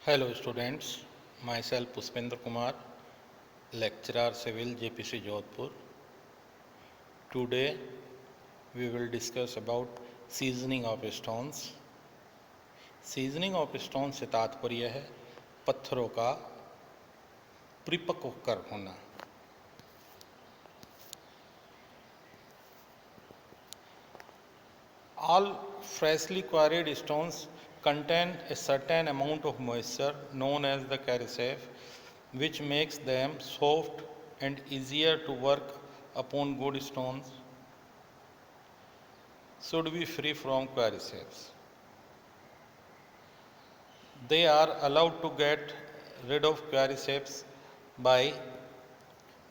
Hello students, myself Puspendra Kumar, lecturer civil JPC Jodhpur. Today we will discuss about seasoning of stones. Seasoning of stones से तात्पर्य है पत्थरों का परिपक्व कर होना। All freshly quarried stones contain a certain amount of moisture known as the carissae, which makes them soft and easier to work upon. Good stones should be free from carissae. They are allowed to get rid of carissae by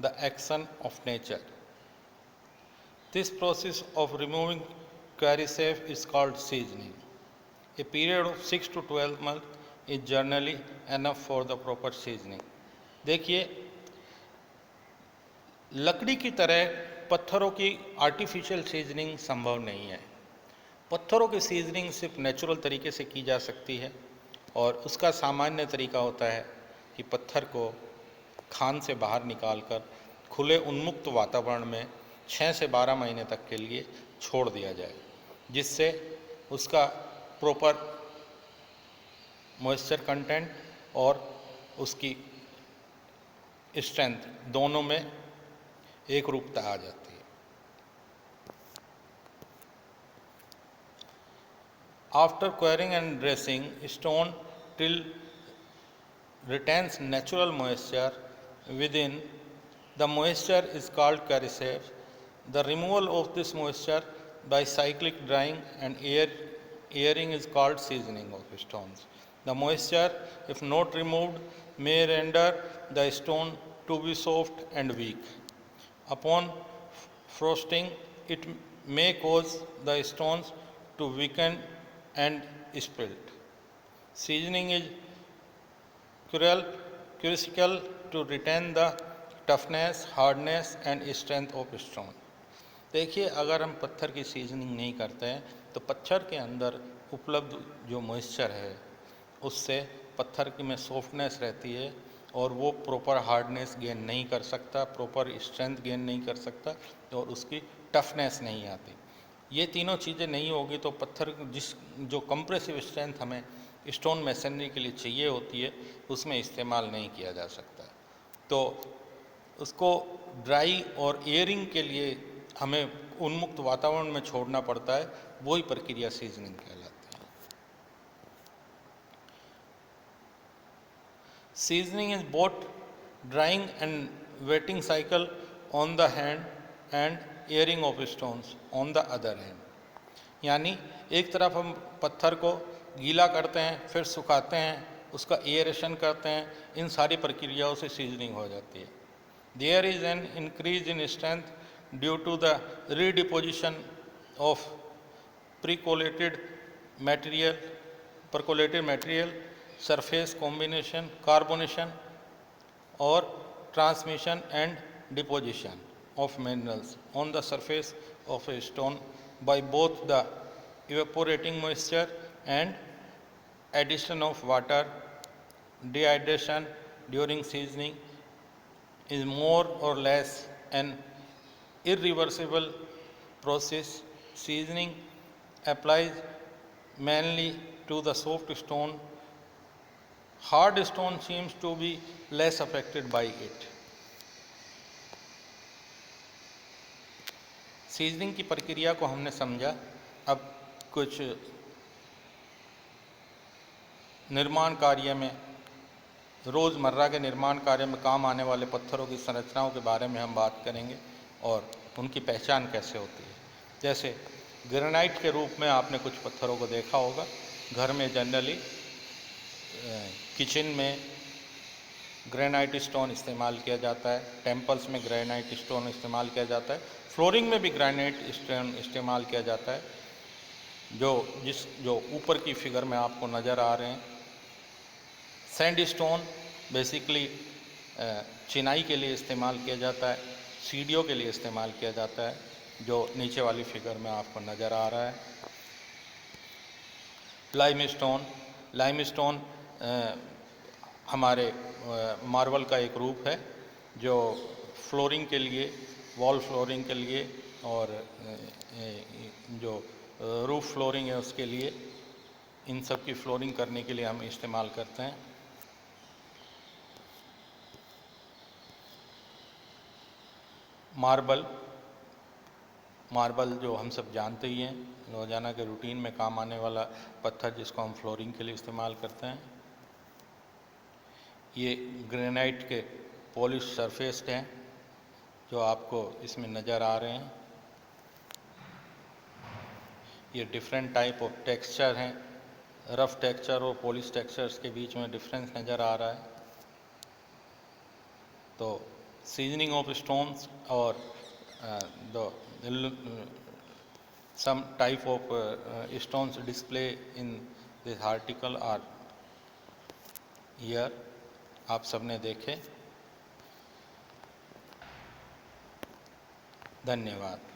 the action of nature. This process of removing carissae is called seasoning. A period of 6 to 12 months is generally enough for the proper seasoning. देखिए, लकड़ी की तरह पत्थरों की artificial seasoning संभव नहीं है। पत्थरों की सीजनिंग सिर्फ नेचुरल तरीके से की जा सकती है और उसका सामान्य तरीका होता है कि पत्थर को खान से बाहर निकालकर खुले उन्मुक्त वातावरण में 6 से 12 महीने तक के लिए छोड़ दिया जाए, जिससे उसका प्रॉपर मॉइस्चर कंटेंट और उसकी स्ट्रेंथ दोनों में एक रूपता आ जाती है। After quarrying and dressing, stone till retains natural moisture within. The moisture is called carissae. The removal of this moisture by cyclic drying and airing is called seasoning of stones. The moisture, if not removed, may render the stone to be soft and weak. Upon frosting, it may cause the stones to weaken and split. Seasoning is critical to retain the toughness, hardness and strength of stone. देखिए, अगर हम पत्थर की seasoning नहीं करते हैं तो पत्थर के अंदर उपलब्ध जो मॉइस्चर है उससे पत्थर की में सॉफ्टनेस रहती है और वो प्रॉपर हार्डनेस गेन नहीं कर सकता, प्रॉपर स्ट्रेंथ गेन नहीं कर सकता और उसकी टफनेस नहीं आती। ये तीनों चीज़ें नहीं होगी तो पत्थर जो कंप्रेसिव स्ट्रेंथ हमें स्टोन मेसनरी के लिए चाहिए होती है उसमें इस्तेमाल नहीं किया जा सकता। तो उसको ड्राई और एयरिंग के लिए हमें उन्मुक्त वातावरण में छोड़ना पड़ता है, वही प्रक्रिया सीजनिंग कहलाती है। Seasoning is both drying and wetting cycle on the hand and airing of stones on the other hand. यानी एक तरफ हम पत्थर को गीला करते हैं, फिर सुखाते हैं, उसका एयरेशन करते हैं, इन सारी प्रक्रियाओं से सीजनिंग हो जाती है। There is an increase in strength due to the redeposition of percolated material, surface combination, carbonation or transmission and deposition of minerals on the surface of a stone by both the evaporating moisture and addition of water. Dehydration during seasoning is more or less an irreversible process. Seasoning applies mainly to the soft stone. Hard stone seems to be less affected by it. Seasoning की प्रक्रिया को हमने समझा। अब कुछ निर्माण कार्य में, रोज़मर्रा के निर्माण कार्य में काम आने वाले पत्थरों की संरचनाओं के बारे में हम बात करेंगे और उनकी पहचान कैसे होती है। जैसे ग्रेनाइट के रूप में आपने कुछ पत्थरों को देखा होगा। घर में जनरली किचन में ग्रेनाइट स्टोन इस्तेमाल किया जाता है, टेम्पल्स में ग्रेनाइट स्टोन इस्तेमाल किया जाता है, फ्लोरिंग में भी ग्रेनाइट स्टोन इस्तेमाल किया जाता है, जो ऊपर की फिगर में आपको नज़र आ रहे हैं। सैंड स्टोन बेसिकली चिनाई के लिए इस्तेमाल किया जाता है, सीढ़ियों के लिए इस्तेमाल किया जाता है, जो नीचे वाली फिगर में आपको नज़र आ रहा है। लाइमस्टोन हमारे मार्बल का एक रूप है जो फ्लोरिंग के लिए, वॉल फ्लोरिंग के लिए और जो रूफ फ्लोरिंग है उसके लिए, इन सब की फ्लोरिंग करने के लिए हम इस्तेमाल करते हैं। मार्बल जो हम सब जानते ही हैं, रोज़ाना के रूटीन में काम आने वाला पत्थर जिसको हम फ्लोरिंग के लिए इस्तेमाल करते हैं। ये ग्रेनाइट के पॉलिश सरफेस्ड हैं जो आपको इसमें नज़र आ रहे हैं। ये डिफरेंट टाइप ऑफ टेक्सचर हैं, रफ टेक्सचर और पॉलिश टेक्सचर्स के बीच में डिफरेंस नज़र आ रहा है। तो सीजनिंग ऑफ स्टोन्स और some type of stones display in this article are here, आप सबने देखे। धन्यवाद।